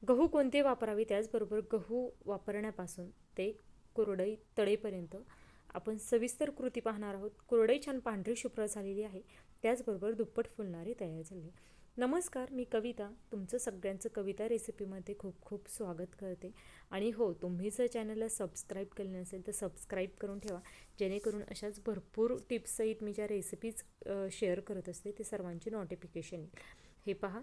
गहू कोणते वापरावे, त्याचबरोबर गहू वापरण्यापासून ते कुरडई तळेपर्यंत आपण सविस्तर कृती पाहणार आहोत. कुरडई छान पांढरी शुभ्र झालेली आहे, त्याचबरोबर दुप्पट फुलणारी तयार झाली. नमस्कार, मी कविता तुमचं सगळ्यांचं कविता रेसिपीमध्ये खूप खूप स्वागत करते. आणि हो, तुम्ही जर चॅनलला सबस्क्राईब केलं नसेल तर सबस्क्राईब करून ठेवा, जेणेकरून अशाच भरपूर टिप्ससहित मी ज्या रेसिपीज शेअर करत असते ते सर्वांची नोटिफिकेशन येईल. हे पहा,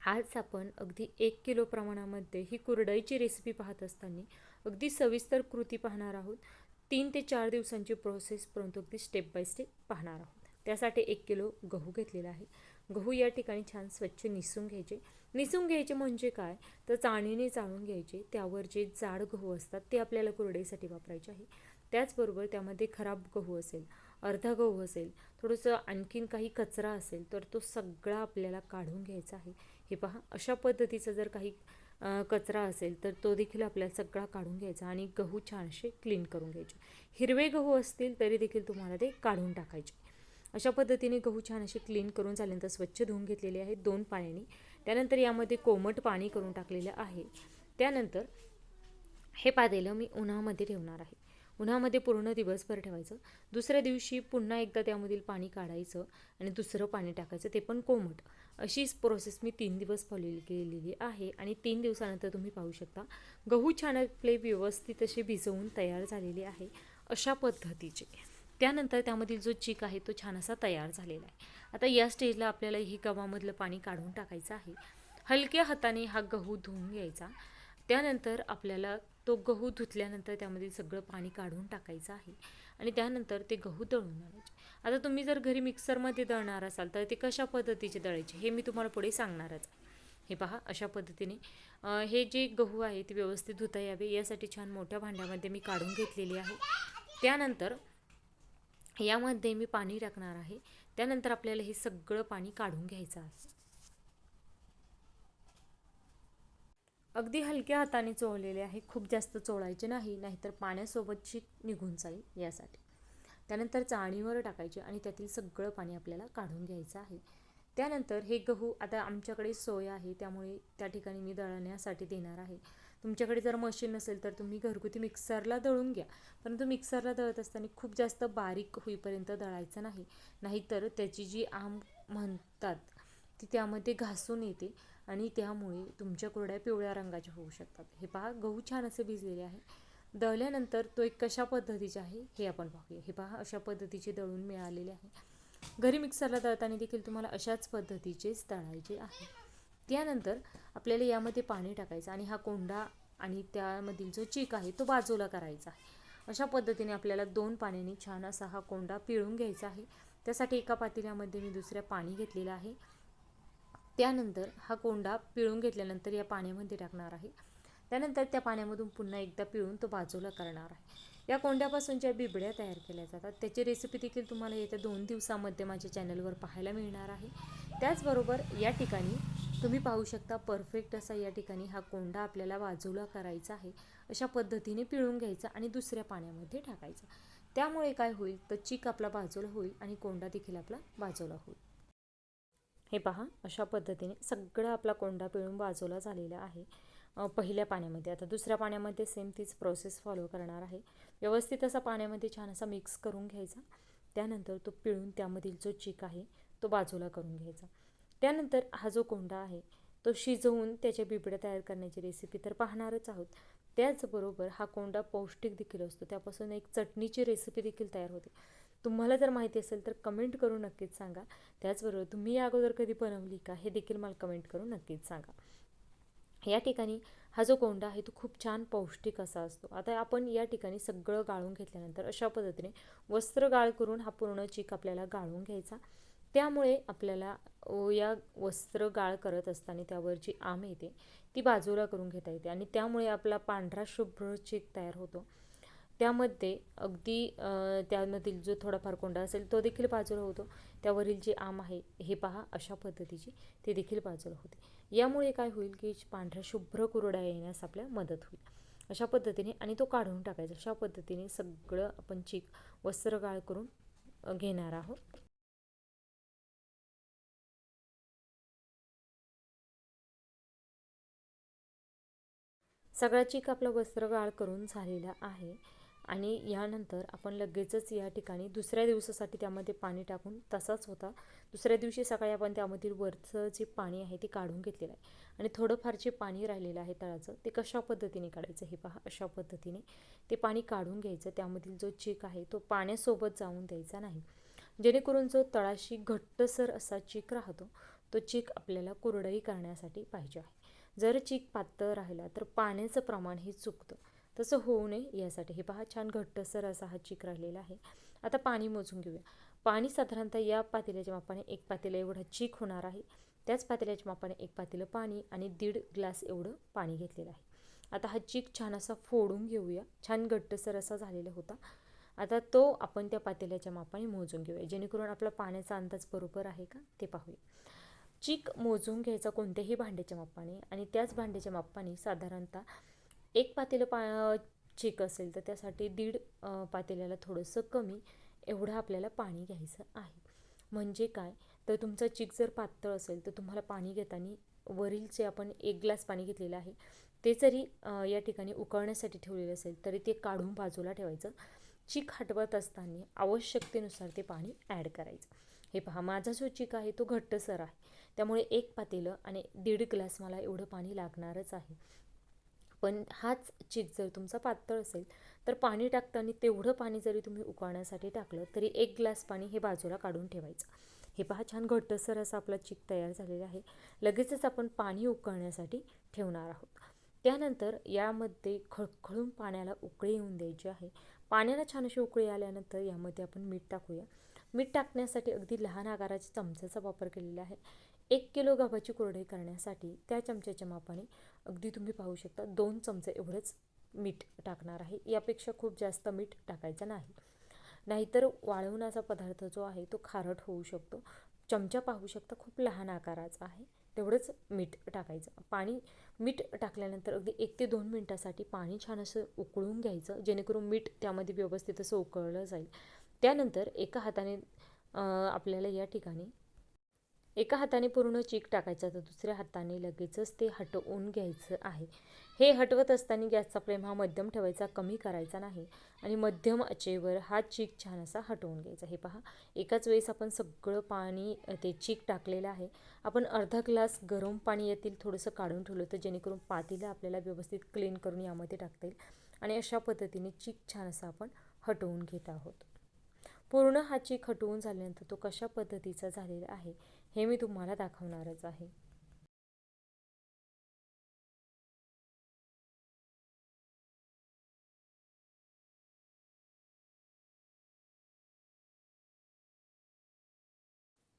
आज आपण अगदी 1 किलो प्रमाणामध्ये ही कुरडईची रेसिपी पाहत असताना अगदी सविस्तर कृती पाहणार आहोत. 3 ते 4 दिवसांची प्रोसेस, परंतु अगदी स्टेप बाय स्टेप पाहणार आहोत. त्यासाठी 1 किलो गहू घेतलेला आहे. गहू या ठिकाणी छान स्वच्छ निसून घ्यायचे. निसून घ्यायचे म्हणजे काय, तर चाळणीने चाळून घ्यायचे. त्यावर जे जाड गहू असतात ते आपल्याला कुरडईसाठी वापरायचे आहे. त्याचबरोबर त्यामध्ये खराब गहू असेल, अर्धा गहू असेल, थोडंसं आणखीन काही कचरा असेल तर तो सगळा आपल्याला काढून घ्यायचा आहे. हे पहा, अशा पद्धतीचा जर काही कचरा असेल तर तो देखील आपल्याला सगळा काढून घ्यायचा आणि गहू छानसे क्लीन करून घ्यायचे. हिरवे गहू असतील तरी देखील तुम्हाला ते काढून टाकायचे. अशा पद्धतीने गहू छान असे क्लीन करून झाल्यानंतर स्वच्छ धुवून घेतलेले आहेत 2 पाण्याने. त्यानंतर यामध्ये कोमट पाणी करून टाकलेलं आहे. त्यानंतर हे पातेलं मी उन्हामध्ये ठेवणार आहे. उन्हामध्ये पूर्ण दिवसभर ठेवायचं. दुसऱ्या दिवशी पुन्हा एकदा त्यामधील पाणी काढायचं आणि दुसरं पाणी टाकायचं, ते पण कोमट. अशीच प्रोसेस मी 3 दिवस फॉलो केलेली आहे. आणि 3 दिवसानंतर तुम्ही पाहू शकता गहू छान आपले व्यवस्थित असे भिजवून तयार झालेले आहे, अशा पद्धतीचे. त्यानंतर त्यामधील जो चीक आहे तो छान असा तयार झालेला आहे. आता या स्टेजला आपल्याला ही गव्हामधलं पाणी काढून टाकायचं आहे. हलक्या हाताने हा गहू धुवून घ्यायचा. त्यानंतर आपल्याला तो गहू धुतल्यानंतर त्यामधील सगळं पाणी काढून टाकायचं आहे आणि त्यानंतर ते गहू दळून आणायचे. आता तुम्ही जर घरी मिक्सरमध्ये दळणार असाल तर ते कशा पद्धतीचे दळायचे हे मी तुम्हाला पुढे सांगणारच. हे पहा, अशा पद्धतीने हे जे गहू आहे ते व्यवस्थित धुता यावे यासाठी छान मोठ्या भांड्यामध्ये मी काढून घेतलेली आहे. त्यानंतर यामध्ये मी पाणी टाकणार आहे. त्यानंतर आपल्याला हे सगळं पाणी काढून घ्यायचं आहे. अगदी हलक्या हाताने चोळलेले आहे, खूप जास्त चोळायचे नाही, नाहीतर पाण्यासोबतची निघून जाईल यासाठी. त्यानंतर चाळणीवर टाकायचे आणि त्यातील सगळं पाणी आपल्याला काढून घ्यायचं आहे. त्यानंतर हे गहू, आता आमच्याकडे सोय आहे त्यामुळे त्या ठिकाणी मी दळण्यासाठी देणार आहे. तुमच्याकडे जर मशीन नसेल तर तुम्ही घरगुती मिक्सरला दळून घ्या, परंतु मिक्सरला दळत असताना खूप जास्त बारीक होईपर्यंत दळायचं नाही, नाहीतर त्याची जी आम म्हणतात ती त्यामध्ये घासून येते आणि त्यामुळे तुमच्या कुरड्या पिवळ्या रंगाच्या होऊ शकतात. हे पहा, गहू छान असे भिजलेले आहे. दळल्यानंतर तो एक कशा पद्धतीचे आहे हे आपण पाहूया. हे पहा, अशा पद्धतीचे दळून मिळालेले आहे. घरी मिक्सरला दळताना देखील तुम्हाला अशाच पद्धतीचेच दळायचे आहे. त्यानंतर आपल्याला यामध्ये पाणी टाकायचं आणि हा कोंडा आणि त्यामधील जो चीक आहे तो बाजूला करायचा आहे. अशा पद्धतीने आपल्याला 2 पाण्याने छान असा हा कोंडा पिळून घ्यायचा आहे. त्यासाठी एका पातेल्यामध्ये मी दुसऱ्या पाणी घेतलेलं आहे. त्यानंतर हा कोंडा पिळून घेतल्यानंतर या पाण्यामध्ये टाकणार आहे. त्यानंतर त्या पाण्यामधून पुन्हा एकदा पिळून तो बाजूला करणार आहे. या कोंड्यापासून ज्या बिबड्या तयार केल्या जातात त्याची रेसिपी देखील तुम्हाला येत्या 2 दिवसामध्ये माझ्या चॅनलवर पाहायला मिळणार आहे. त्याचबरोबर या ठिकाणी तुम्ही पाहू शकता परफेक्ट असा या ठिकाणी हा कोंडा आपल्याला बाजूला करायचा आहे. अशा पद्धतीने पिळून घ्यायचा आणि दुसऱ्या पाण्यामध्ये टाकायचा. त्यामुळे काय होईल, तर चीक आपला बाजूला होईल आणि कोंडा देखील आपला बाजूला होईल. हे पहा, अशा पद्धतीने सगळा आपला कोंडा पिळून बाजूला झालेला आहे पहिल्या पाण्यामध्ये. आता दुसऱ्या पाण्यामध्ये सेम तीच प्रोसेस फॉलो करणार आहे. व्यवस्थित असा पाण्यामध्ये छान असा मिक्स करून घ्यायचा. त्यानंतर तो पिळून त्यामधील जो चीक आहे तो बाजूला करून घ्यायचा. त्यानंतर हा जो कोंडा आहे तो शिजवून त्याच्या बिबड्या तयार करण्याची रेसिपी तर पाहणारच आहोत. त्याचबरोबर हा कोंडा पौष्टिक देखील असतो, त्यापासून एक चटणीची रेसिपी देखील तयार होते. तुम्हाला जर माहिती असेल तर कमेंट करून नक्कीच सांगा. त्याचबरोबर तुम्ही या अगोदर कधी बनवली का हे देखील मला कमेंट करून नक्कीच सांगा. या ठिकाणी हा जो कोंडा आहे तो खूप छान पौष्टिक असा असतो. आता आपण या ठिकाणी सगळं गाळून घेतल्यानंतर अशा पद्धतीने वस्त्र गाळ करून हा पूर्ण चीक आपल्याला गाळून घ्यायचा. त्यामुळे आपल्याला या वस्त्र गाळ करत असताना त्यावर जी आम येते ती बाजूला करून घेता येते आणि त्यामुळे आपला पांढरा शुभ्र चीक तयार होतो. त्यामध्ये अगदी त्यामधील जो थोडाफार कोंडा असेल तो देखील बाजूला होतो. त्यावरील जे आम आहे हे पहा, अशा पद्धतीची ते देखील बाजूला होते. यामुळे काय होईल की पांढऱ्या शुभ्र कुरड्या येण्यास आपल्या मदत होईल. अशा पद्धतीने आणि तो काढून टाकायचा. अशा पद्धतीने सगळं आपण चीक वस्त्र गाळ करून घेणार आहोत. सगळा चीक आपला वस्त्रगाळ करून झालेला आहे आणि यानंतर आपण लगेचच या ठिकाणी दुसऱ्या दिवसासाठी त्यामध्ये पाणी टाकून तसाच होता. दुसऱ्या दिवशी सकाळी आपण त्यामधील वरचं जे पाणी आहे ते काढून घेतलेलं आहे आणि थोडंफार जे पाणी राहिलेलं आहे तळाचं ते कशा पद्धतीने काढायचं हे पहा. अशा पद्धतीने ते पाणी काढून घ्यायचं. त्यामधील जो चीक आहे तो पाण्यासोबत जाऊन द्यायचा नाही, जेणेकरून जो तळाशी घट्टसर असा चीक राहतो तो चीक आपल्याला कुरडई करण्यासाठी पाहिजे आहे. जर चीक पातळ राहिला तर पाण्याचं प्रमाण हे चुकतं, तसं होऊ नये यासाठी. हे पहा, छान घट्टसर असा हा चीक राहिलेला आहे. आता पाणी मोजून घेऊया. पाणी साधारणतः या पातेल्याच्या मापाने 1 पातेलं एवढा चीक होणार आहे. त्याच पातेल्याच्या मापाने 1 पातेलं पाणी आणि 1.5 ग्लास एवढं पाणी घेतलेलं आहे. आता हा चीक छान असा फोडून घेऊया. छान घट्टसर असा झालेला होता. आता तो आपण त्या पातेल्याच्या मापाने मोजून घेऊया, जेणेकरून आपला पाण्याचा अंदाज बरोबर आहे का ते पाहूया. चीक मोजून घ्यायचा कोणत्याही भांड्याच्या मापाने आणि त्याच भांड्याच्या मापाने साधारणतः 1 पातेलं चीक असेल तर त्यासाठी 1.5 पातेल्याला थोडंसं कमी एवढं आपल्याला पाणी घ्यायचं आहे. म्हणजे काय तर तुमचा चीक जर पातळ असेल तर तुम्हाला पाणी घेताना वरील जे आपण 1 ग्लास पाणी घेतलेलं आहे ते जरी या ठिकाणी उकळण्यासाठी ठेवलेलं असेल तरी ते काढून बाजूला ठेवायचं. चीक हटवत असताना आवश्यकतेनुसार ते पाणी ॲड करायचं. हे पहा, माझा जो चीक आहे तो घट्टसर आहे, त्यामुळे 1 पातेलं आणि 1.5 ग्लास मला एवढं पाणी लागणारच आहे. पण हाच चीक जर तुमचा पातळ असेल तर पाणी टाकताना तेवढं पाणी जरी तुम्ही उकळण्यासाठी टाकलं तरी 1 ग्लास पाणी हे बाजूला काढून ठेवायचं. हे पहा, छान घट्टसर असा आपला चीक तयार झालेला आहे. लगेचच आपण पाणी उकळण्यासाठी ठेवणार आहोत. त्यानंतर यामध्ये खळखळून पाण्याला उकळी येऊन द्यायची आहे. पाण्याला छान अशी उकळी आल्यानंतर यामध्ये आपण मीठ टाकूया. मीठ टाकण्यासाठी अगदी लहान आकाराच्या चमच्याचा वापर केलेला आहे. 1 किलो गव्हाची कुरडई करण्यासाठी त्या चमच्याच्या मापाने अगदी तुम्ही पाहू शकता 2 चमचे एवढंच मीठ टाकणार आहे. यापेक्षा खूप जास्त मीठ टाकायचं नाही, नाहीतर वाळवण्याचा पदार्थ जो आहे तो खारट होऊ शकतो. चमचा पाहू शकता खूप लहान आकाराचा आहे, तेवढंच मीठ टाकायचं. मीठ टाकल्यानंतर अगदी 1 ते 2 मिनटासाठी पाणी छान असं उकळून घ्यायचं, जेणेकरून मीठ त्यामध्ये व्यवस्थित असं उकळलं जाईल. त्यानंतर एका हाताने आपल्याला या ठिकाणी एका हाताने पूर्ण चीक टाकायचा तर दुसऱ्या हाताने लगेचच ते हटवून घ्यायचं आहे. हे हटवत असताना गॅसचा फ्लेम हा मध्यम ठेवायचा, कमी करायचा नाही आणि मध्यम आचेवर हा चीक छान असा हटवून घ्यायचा. हे पहा, एकाच वेळेस आपण सगळं पाणी ते चीक टाकलेलं आहे. आपण अर्धा ग्लास गरम पाणी यातील थोडंसं काढून ठेवलं होतं, जेणेकरून पातेलं आपल्याला व्यवस्थित क्लीन करून यामध्ये टाकता येईल आणि अशा पद्धतीने चीक छान असा आपण हटवून घेत आहोत. पूर्ण हा चीक हटवून झाल्यानंतर तो कशा पद्धतीचा झालेला आहे हे मी तुम्हाला दाखवणारच आहे.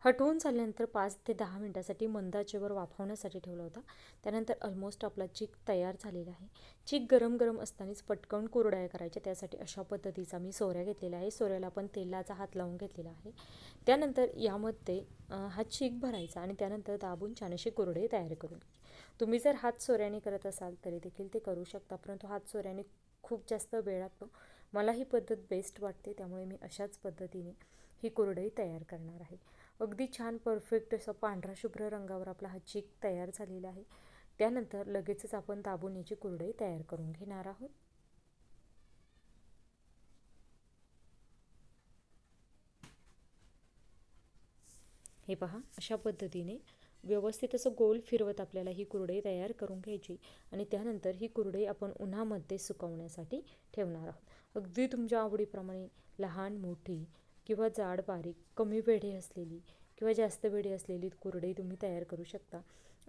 हटवून झाल्यानंतर 5 ते 10 मिनटासाठी मंद आचेवर वाफवण्यासाठी ठेवला होता. त्यानंतर ऑलमोस्ट आपला चीक तयार झालेला आहे. चीक गरम गरम असतानाच पटकन कुरडया करायच्या, त्यासाठी अशा पद्धतीचा मी सोऱ्या घेतलेला आहे. सोऱ्याला आपण तेलाचा हात लावून घेतलेला आहे. त्यानंतर यामध्ये हा चीक भरायचा आणि त्यानंतर दाबून छान अशी कुरडई तयार करून घ्यायची. तुम्ही जर हात सोऱ्याने करत असाल तरी देखील ते करू शकता, परंतु हात सोऱ्याने खूप जास्त वेळ लागतो. मला ही पद्धत बेस्ट वाटते, त्यामुळे मी अशाच पद्धतीने ही कुरडई तयार करणार आहे. अगदी छान परफेक्ट असं पांढरा शुभ्र रंगावर आपला हा चीक तयार झालेला आहे. त्यानंतर लगेचच आपण दाबून याची कुरडई तयार करून घेणार आहोत. हे पहा, अशा पद्धतीने व्यवस्थित असं गोल फिरवत आपल्याला ही कुरडई तयार करून घ्यायची आणि त्यानंतर ही कुरडई आपण उन्हामध्ये सुकवण्यासाठी ठेवणार आहोत. अगदी तुमच्या आवडीप्रमाणे लहान मोठी किंवा जाड बारीक, कमी वेढे असलेली किंवा जास्त वेढे असलेली कुरडई तुम्ही तयार करू शकता.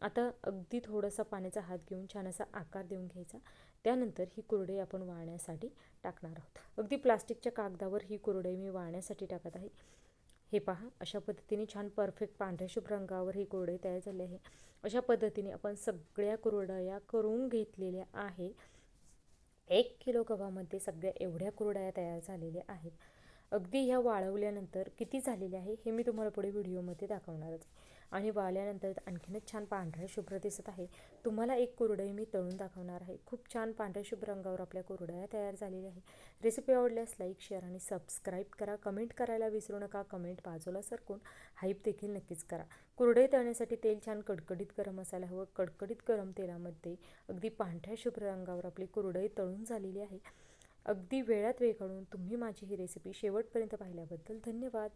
आता अगदी थोडासा पाण्याचा हात घेऊन छान असा आकार देऊन घ्यायचा. त्यानंतर ही कुरडई आपण वाळण्यासाठी टाकणार आहोत. अगदी प्लास्टिकच्या कागदावर ही कुरडई मी वाळण्यासाठी टाकत आहे. हे पहा, अशा पद्धतीने छान परफेक्ट पांढऱ्या शुभ्र रंगावर ही कुरडई तयार झाली आहे. अशा पद्धतीने आपण सगळ्या कुरडया करून घेतलेल्या आहे. 1 किलो गव्हामध्ये सगळ्या एवढ्या कुरडया तयार झालेल्या आहेत. अगदी ह्या वाळवल्यानंतर किती झालेले आहे हे मी तुम्हाला पुढे व्हिडिओमध्ये दाखवणारच. आणि वाळल्यानंतर आणखीनच छान पांढऱ्या शुभ्र दिसत आहे. तुम्हाला एक कुरडई मी तळून दाखवणार आहे. खूप छान पांढऱ्या शुभ्र रंगावर आपल्या कुरडया तयार झालेल्या आहे. रेसिपी आवडल्यास लाईक, शेअर आणि सबस्क्राईब करा. कमेंट करायला विसरू नका. कमेंट बाजूला सरकून हाईप देखील नक्कीच करा. कुरडई तळण्यासाठी तेल छान कडकडीत गरम असायला हवं. कडकडीत गरम तेलामध्ये अगदी पांढऱ्या शुभ्र रंगावर आपली कुरडई तळून झालेली आहे. अगदी वेळात वेळ काढून तुम्ही माझी ही रेसिपी शेवटपर्यंत पाहिल्याबद्दल धन्यवाद.